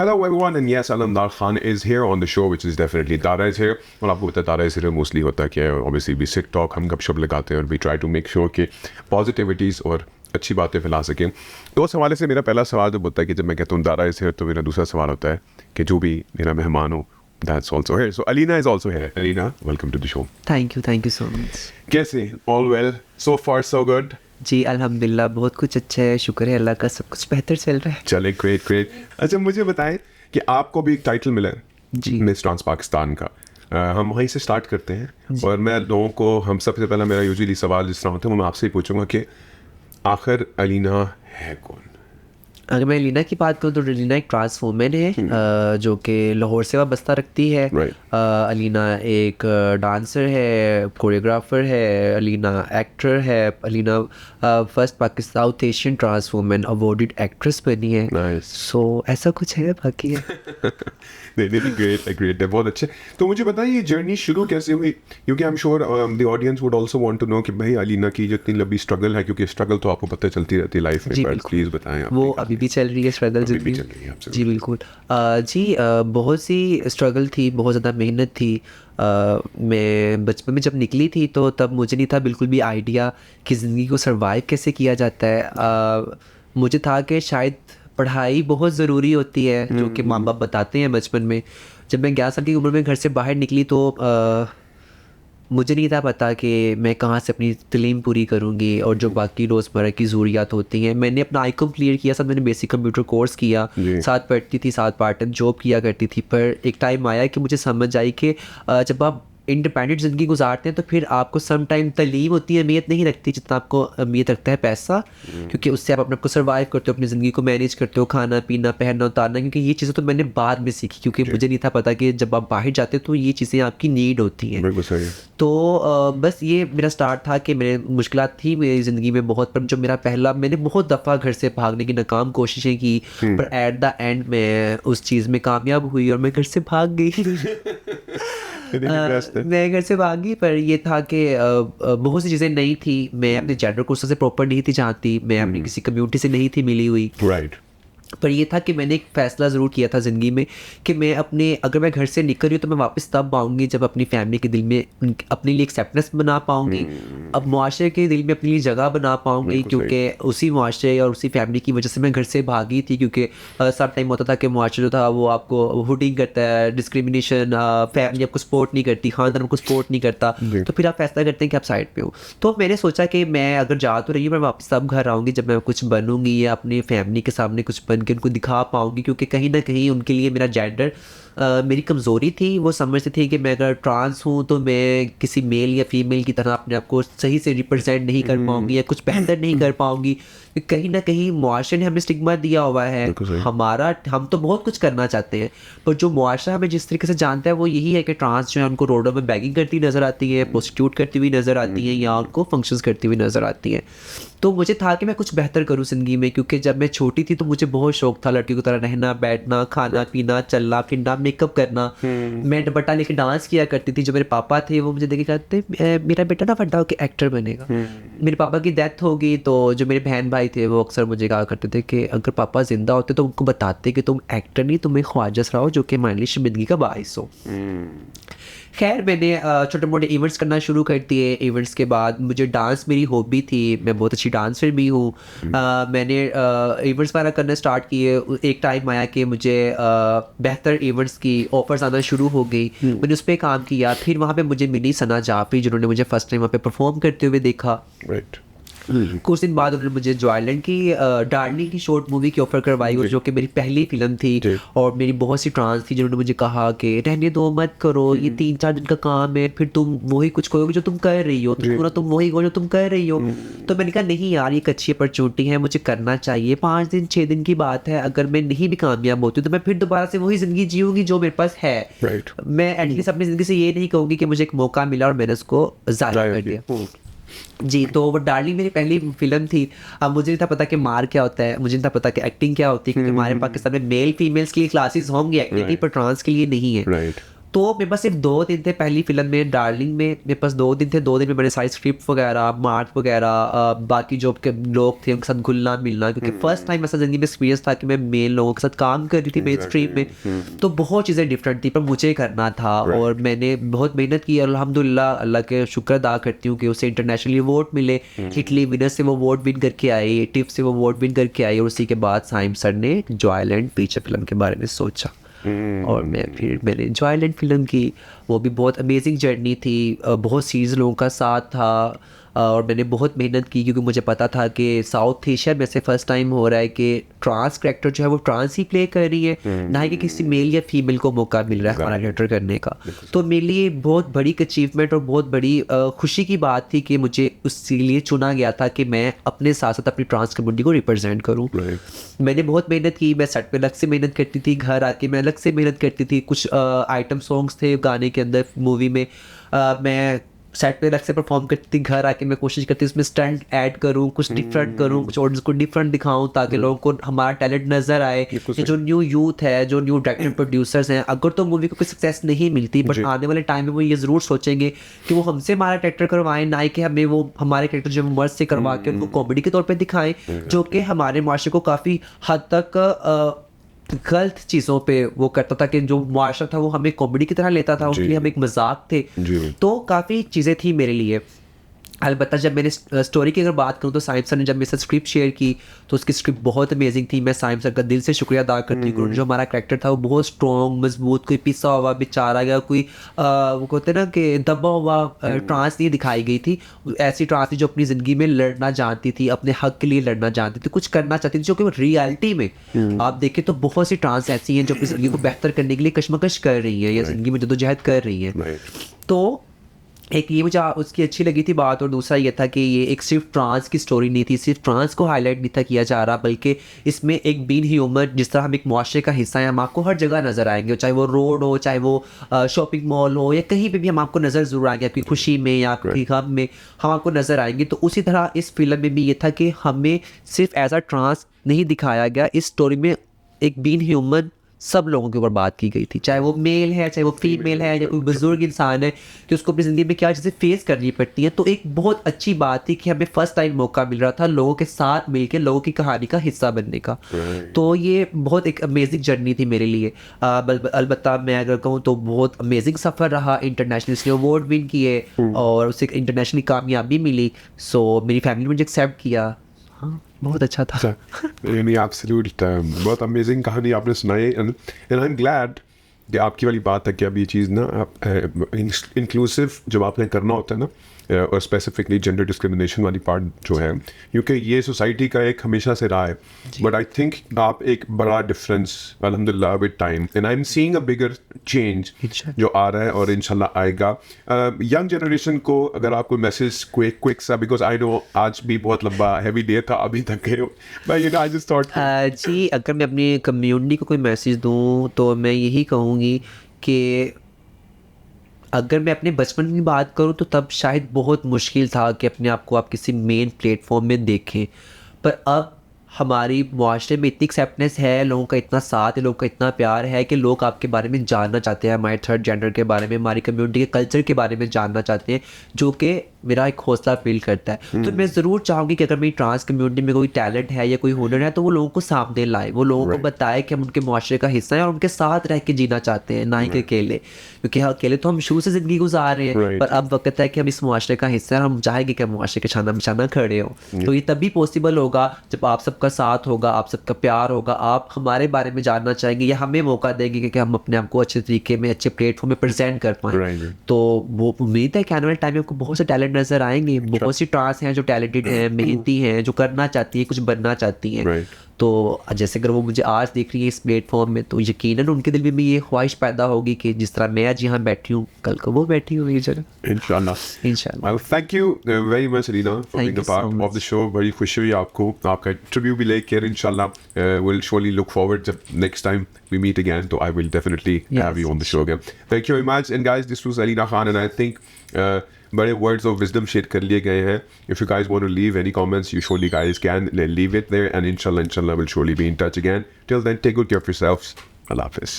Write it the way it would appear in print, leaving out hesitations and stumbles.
Hello everyone, and yes, Alamdar Khan is here on the show, which is definitely Dara is here. और आपको पता है Dara is here mostly होता है कि obviously we sit talk, हम गपशप लगाते हैं और we try to make sure कि positivities और अच्छी बातें फैला सकें. तो उस हवाले से मेरा पहला सवाल जो होता है कि जब मैं कहता हूँ Dara is here, तो मेरा दूसरा सवाल होता है कि जो भी मेरा मेहमान हो, that's also here. So Alina is also here. Alina, welcome to the show. Thank you so much. कैसे? All well? So far so good? जी अल्हम्दुलिल्लाह बहुत कुछ अच्छा है, शुक्र है अल्लाह का, सब कुछ बेहतर चल रहा है. चले, ग्रेट. अच्छा मुझे बताएं कि आपको भी एक टाइटल मिला है जी. मिस ट्रांस पाकिस्तान का. हम वहीं से स्टार्ट करते हैं और मैं लोगों को, हम सबसे पहला मेरा यूजुअली सवाल जिस तरह होता है वो मैं आपसे ही पूछूंगा कि आखिर अलीना है कौन? अगर मैं लीना की बात करूँ तो अलीना एक ट्रांस वूमेन है जो कि लाहौर से वाबस्ता रखती है. अलीना एक डांसर है, कोरियोग्राफर है, अलीना एक्टर है. Alina first Pakistan South Asian trans women awarded actress बनी है. सो ऐसा कुछ है बाकी है. ग्रेट है, बहुत अच्छे. तो मुझे बताइए ये जर्नी शुरू कैसे हुई, क्योंकि I am sure the audience would also want to know कि भाई अलीना की जो इतनी लंबी स्ट्रगल है, क्योंकि स्ट्रगल तो आपको पता चलती रहती है लाइफ में, पर प्लीज बताएं. वो अभी भी चल रही है स्ट्रगल. जी बिल्कुल. बहुत सी स्ट्रगल थी, बहुत ज़्यादा मेहनत थी. मैं बचपन में जब निकली थी तो तब मुझे नहीं था बिल्कुल भी आइडिया कि ज़िंदगी को सर्वाइव कैसे किया जाता है. मुझे था कि शायद पढ़ाई बहुत ज़रूरी होती है, जो कि माँ बाप बताते हैं बचपन में. जब मैं 11 साल की उम्र में घर से बाहर निकली तो मुझे नहीं था पता कि मैं कहाँ से अपनी तलीम पूरी करूँगी और जो बाकी रोज़मर्रा की ज़रूरियात होती हैं. मैंने अपना आईकॉम क्लियर किया, साथ मैंने बेसिक कंप्यूटर कोर्स किया, साथ पढ़ती थी, साथ पार्ट टाइम जॉब किया करती थी. पर एक टाइम आया कि मुझे समझ आई कि जब आप इंडिपेंडेंट ज़िंदगी गुजारते हैं तो फिर आपको सम टाइम तलीम उतनी अहमियत नहीं रखती जितना आपको अहमियत रखता है पैसा, क्योंकि उससे आप अपने को सर्वाइव करते हो, अपनी ज़िंदगी को मैनेज करते हो, खाना पीना पहनना उतारना. क्योंकि ये चीज़ें तो मैंने बाद में सीखी, क्योंकि मुझे नहीं था पता कि जब आप बाहर जाते हो तो ये चीज़ें आपकी नीड होती हैं. तो बस ये मेरा स्टार्ट था कि मेरे मुश्किलात थी मेरी ज़िंदगी में बहुत, पर जो मेरा पहला, मैंने बहुत दफ़ा घर से भागने की नाकाम कोशिशें की, पर एट द एंड मैं उस चीज़ में कामयाब हुई और मैं घर से भाग गई. मैं घर से भागी, पर ये था कि बहुत सी चीज़ें नहीं थी. मैं अपने जेंडर कोर्स से प्रॉपर नहीं थी जानती, मैं अपनी किसी कम्युनिटी से नहीं थी मिली हुई. पर ये था कि मैंने एक फ़ैसला ज़रूर किया था ज़िंदगी में कि मैं अगर मैं घर से निकल रही हूँ तो मैं वापस तब आऊँगी जब अपनी फैमिली के दिल में अपने लिए एक्सेप्टेंस बना पाऊँगी, अब मुआशरे के दिल में अपने लिए जगह बना पाऊँगी. क्योंकि उसी मुआशरे और उसी फैमिली की वजह से मैं घर से भागी थी, क्योंकि सब टाइम होता था कि मुआशरा जो था वो आपको हुडिंग करता है, डिस्क्रिमिनेशन, फैमिली आपको सपोर्ट नहीं करती, ख़ानदान आपको सपोर्ट नहीं करता, तो फिर आप फैसला करते हैं कि आप साइड पे हो. तो मैंने सोचा कि मैं अगर जा तो रही हूँ, मैं वापस तब घर आऊँगी जब मैं कुछ बनूँगी या अपनी फैमिली के सामने कुछ कि उनको दिखा पाऊंगी, क्योंकि कहीं ना कहीं उनके लिए मेरा जेंडर मेरी कमज़ोरी थी. वो समझते थे कि मैं अगर ट्रांस हूँ तो मैं किसी मेल या फीमेल की तरह अपने आप को सही से रिप्रेजेंट नहीं कर पाऊंगी या कुछ बेहतर नहीं कर पाऊंगी. कहीं ना कहीं मुआशरे ने हमें स्टिग्मा दिया हुआ है. हम तो बहुत कुछ करना चाहते हैं, पर जो मुआशरा हमें जिस तरीके से जानता है वो यही है कि ट्रांस जो है उनको रोडों में बैगिंग करती नज़र आती है, प्रोस्टिट्यूट करती हुई नज़र आती है, या उनको फंक्शंस करती हुई नज़र आती है. तो मुझे था कि मैं कुछ बेहतर करूँ ज़िंदगी में, क्योंकि जब मैं छोटी थी तो मुझे बहुत शौक था लड़की की तरह रहना, बैठना, खाना पीना, चलना फिरना, मेकअप करना. मैं दुपट्टा लेके डांस किया करती थी. जो मेरे पापा थे वो मुझे देख के कहते मेरा बेटा ना बड़ा होकर एक्टर बनेगा. मेरे पापा की डेथ हो गई तो जो मेरे बहन भाई थे वो अक्सर मुझे कहा करते थे कि अगर पापा जिंदा होते तो उनको बताते कि तुम एक्टर नहीं, तुम्हें ख्वाजा रहो जो कि हमारे लिए शर्मिंदगी का बाइस हो. खैर मैंने छोटे मोटे इवेंट्स करना शुरू कर दिए. इवेंट्स के बाद मुझे डांस मेरी हॉबी थी, मैं बहुत अच्छी डांसर भी हूँ. मैंने इवेंट्स वगैरह करना स्टार्ट किए. एक टाइम आया कि मुझे बेहतर इवेंट्स की ऑफर्स आना शुरू हो गई. मैंने उस पर काम किया. फिर वहाँ पे मुझे मिली सना जाफरी, जिन्होंने मुझे फर्स्ट टाइम वहाँ पे परफॉर्म करते हुए देखा. कुछ दिन बाद उन्होंने मुझे जॉयलैंड की डार्लिंग की शॉर्ट मूवी की ऑफर करवाई, और जो कि मेरी पहली फिल्म थी. और मेरी बहुत सी ट्रांस थी जिन्होंने मुझे कहा कि रहने दो, मत करो, ये 3-4 दिन का काम है, फिर तुम वही कुछ करोगे जो तुम कर रही हो, तुम वही करो जो तुम कर रही हो. तो मैंने कहा नहीं यार, ये एक अच्छी अपॉर्चुनिटी है, मुझे करना चाहिए. 5 दिन 6 दिन की बात है, अगर मैं नहीं भी कामयाब होती तो मैं फिर दोबारा से वही ज़िंदगी जीऊँगी जो मेरे पास है. मैं एटलीस्ट अपनी ज़िंदगी से ये नहीं कहूँगी कि मुझे एक मौका मिला और मैंने उसको ज़ाया कर दिया. जी. तो वो डार्लिंग मेरी पहली फिल्म थी. अब मुझे नहीं था पता कि मार क्या होता है, मुझे नहीं था पता कि एक्टिंग क्या होती है, क्योंकि हमारे पाकिस्तान में मेल फीमेल्स के लिए क्लासेस होंगी एक्टिंग की, पर ट्रांस के लिए नहीं है. तो मेरे पास सिर्फ 2 दिन थे पहली फिल्म में डार्लिंग में, मेरे पास 2 दिन थे, 2 दिन में मैंने सारी स्क्रिप्ट वगैरह मार्क वगैरह बाकी जो के लोग थे उनके साथ घुलना मिलना, क्योंकि फर्स्ट टाइम ऐसा ज़िंदगी में एक्सपीरियंस था कि मैं मेन लोगों के साथ काम कर रही थी मेन स्ट्रीम में, तो बहुत चीज़ें डिफरेंट थी पर मुझे करना था और मैंने बहुत मेहनत की। अल्हम्दुलिल्लाह अल्लाह के शुक्र अदा करती हूँ कि उसे इंटरनेशनली अवार्ड मिले, इटली विनर से वो अवार्ड विन करके आई, टिफ से वो अवार्ड विन करके आई, और उसी के बाद साइम सर ने जॉयलैंड फीचर फिल्म के बारे में सोचा और मैंने जॉयलैंड फिल्म की। वो भी बहुत अमेजिंग जर्नी थी, बहुत सीरीज लोगों का साथ था और मैंने बहुत मेहनत की क्योंकि मुझे पता था कि साउथ एशिया में से फर्स्ट टाइम हो रहा है कि ट्रांस कैरेक्टर जो है वो ट्रांस ही प्ले कर रही है, ना कि किसी मेल या फीमेल को मौका मिल रहा है हमारा कैरेक्टर करने का। तो मेरे लिए बहुत बड़ी अचीवमेंट और बहुत बड़ी खुशी की बात थी कि मुझे उसके लिए चुना गया था कि मैं अपने साथ साथ अपनी ट्रांस कम्युनिटी को रिप्रेजेंट करूँ। मैंने बहुत मेहनत की, मैं सेट पे अलग से मेहनत करती थी, घर आके मैं अलग से मेहनत करती थी, कुछ आइटम सॉन्ग्स थे गाने के अंदर मूवी में, मैं सेट पे अलग से परफॉर्म करती थी, घर आके मैं कोशिश करती उसमें स्टंट ऐड करूँ, कुछ डिफरेंट करूँ, कुछ ऑडियंस को डिफरेंट दिखाऊँ ताकि लोगों को हमारा टैलेंट नज़र आए। ये जो न्यू यूथ है, जो न्यू डायरेक्टर प्रोड्यूसर्स हैं, अगर तो मूवी को कोई सक्सेस नहीं मिलती बट आने वाले टाइम में वो ये ज़रूर सोचेंगे कि वो हमसे हमारा कैरेक्टर करवाएं, ना कि हमें वो हमारे कैरेक्टर जो मर्ज से करवा के उनको कॉमेडी के तौर पर दिखाएं, जो कि हमारे माशरे को काफ़ी हद तक गलत चीज़ों पे वो करता था कि जो मुआशरा था वो हमें कॉमेडी की तरह लेता था, उसके लिए हम एक मजाक थे। तो काफ़ी चीज़ें थी मेरे लिए। अलबत्ता जब मैंने स्टोरी की अगर बात करूँ तो साइम सर ने जब मेरे साथ स्क्रिप्ट शेयर की तो उसकी स्क्रिप्ट बहुत अमेजिंग थी। मैं साइम सर का दिल से शुक्रिया अदा करती हूँ। जो हमारा कैरेक्टर था वो बहुत स्ट्रॉन्ग मजबूत, कोई पिसा हुआ बेचारा गया, कोई वो कहते हैं ना कि दबा हुआ ट्रांस नहीं दिखाई गई थी। ऐसी ट्रांस थी जो अपनी ज़िंदगी में लड़ना जानती थी, अपने हक के लिए लड़ना जानती थी, कुछ करना चाहती थी, जो कि रियलिटी में आप देखें तो बहुत सी ट्रांस ऐसी हैं जो अपनी ज़िंदगी को बेहतर करने के लिए कशमकश कर रही हैं या ज़िंदगी में जद्दोजहद कर रही हैं। तो एक ये मुझे उसकी अच्छी लगी थी बात, और दूसरा ये था कि ये एक सिर्फ ट्रांस की स्टोरी नहीं थी, सिर्फ ट्रांस को हाईलाइट नहीं था किया जा रहा, बल्कि इसमें एक बीन ह्यूमन, जिस तरह हम एक मुआशरे का हिस्सा हैं, हम आपको हर जगह नज़र आएंगे, चाहे वो रोड हो, चाहे वो शॉपिंग मॉल हो, या कहीं पे भी हम आपको नज़र ज़रूर आएंगे, आपकी खुशी में या आपकी गम में हम आपको नज़र आएंगे। तो उसी तरह इस फिल्म में भी ये था कि हमें सिर्फ एज अ ट्रांस नहीं दिखाया गया, इस स्टोरी में एक बीन ह्यूमन सब लोगों के ऊपर बात की गई थी, चाहे वो मेल है, चाहे वो फीमेल है, या कोई बुजुर्ग इंसान है कि उसको अपनी ज़िंदगी में क्या चीज़ें फेस करनी पड़ती हैं। तो एक बहुत अच्छी बात थी कि हमें फर्स्ट टाइम मौका मिल रहा था लोगों के साथ मिलकर लोगों की कहानी का हिस्सा बनने का। तो ये बहुत एक अमेजिंग जर्नी थी मेरे लिए। अलबत्ता मैं अगर कहूँ तो बहुत अमेजिंग सफ़र रहा, इंटरनेशनल इसने अवार्ड विन किए और उसे इंटरनेशनली कामयाबी मिली। सो मेरी फैमिली ने मुझे एक्सेप्ट किया। हाँ, बहुत अच्छा था। यानी एब्सोल्यूट बहुत अमेजिंग कहानी आपने सुनाई, एंड आई एम ग्लैड कि आपकी वाली बात है कि अब ये चीज़ ना आप इंक्लूसिव जब आपने करना होता है ना, और स्पेसिफिकली जेंडर डिस्क्रिमिनेशन वाली पार्ट जो है, क्योंकि ये सोसाइटी का एक हमेशा से रहा है, बट आई थिंक आप एक बड़ा डिफरेंस अल्हम्दुलिल्लाह with time, and I am seeing a bigger change जो आ रहा है और इंशाल्लाह आएगा। यंग जनरेशन को अगर आप कोई मैसेज क्विक सा, बिकॉज आई नो आज भी बहुत लंबा हैवी डे था अभी तक के, but you know I just thought जी, अगर मैं अपनी कम्युनिटी को कोई मैसेज दूँ तो मैं यही कहूँगी कि अगर मैं अपने बचपन की बात करूं तो तब शायद बहुत मुश्किल था कि अपने आप को आप किसी मेन प्लेटफॉर्म में देखें, पर अब हमारी मुआशरे में इतनी एक्सेप्टेंस है, लोगों का इतना साथ है, लोगों का इतना प्यार है कि लोग आपके बारे में जानना चाहते हैं, हमारे थर्ड जेंडर के बारे में, हमारी कम्युनिटी के कल्चर के बारे में जानना चाहते हैं, जो कि मेरा एक हौसला फील करता है। तो मैं ज़रूर चाहूँगी कि अगर मेरी ट्रांस कम्युनिटी में कोई टैलेंट है या कोई हुनर है तो वो लोगों को सामने लाए, वो लोगों को बताए कि हम उनके मुआशरे का हिस्सा हैं और उनके साथ रह के जीना चाहते हैं, ना ही कि अकेले, क्योंकि अकेले तो हम शुरू से ज़िंदगी गुजार रहे हैं, पर अब वक्त है कि हम इस मुआशरे का हिस्सा हैं और हम चाहेंगे कि हम मुआशरे के छाना बिछाना खड़े हों। तो ये तभी पॉसिबल होगा जब आप सबका साथ होगा, आप सबका प्यार होगा, आप हमारे बारे में जानना चाहेंगे या हमें मौका देंगे कि हम अपने आप को अच्छे तरीके में, अच्छे प्लेटफॉर्म में प्रेजेंट कर पाएँ। तो वो उम्मीद है कि आने वाले टाइम में आपको बहुत से टैलेंट नजर आएंगे, बहुत सी ट्रांस हैं जो टैलेंटेड हैं, मेहनती हैं, जो करना चाहती हैं, कुछ बनना चाहती हैं। तो जैसे अगर वो मुझे आज देख रही है इस प्लेटफॉर्म में, तो यकीनन उनके दिल में भी ये ख्वाहिश पैदा होगी कि जिस तरह मैं आज यहाँ बैठी हूँ, कल को वो बैठी हुई जगह। इंशाल्लाह। Thank you very much Reena for being a part of the show. बड़ी खुशी हुई आपको, आपका इंटरव्यू भी लेकर इंशाल्लाह विल surely look forward जब next time we meet again, तो I will definitely have you on the show again. Thank you very much, and guys, this was Alina Khan, and I think बड़े words of wisdom share कर लिए गए हैं. If you guys want to leave any comments, you surely guys can leave it there, and inshallah we'll surely be in touch again. Till then, take good care of yourselves. Allah Hafiz.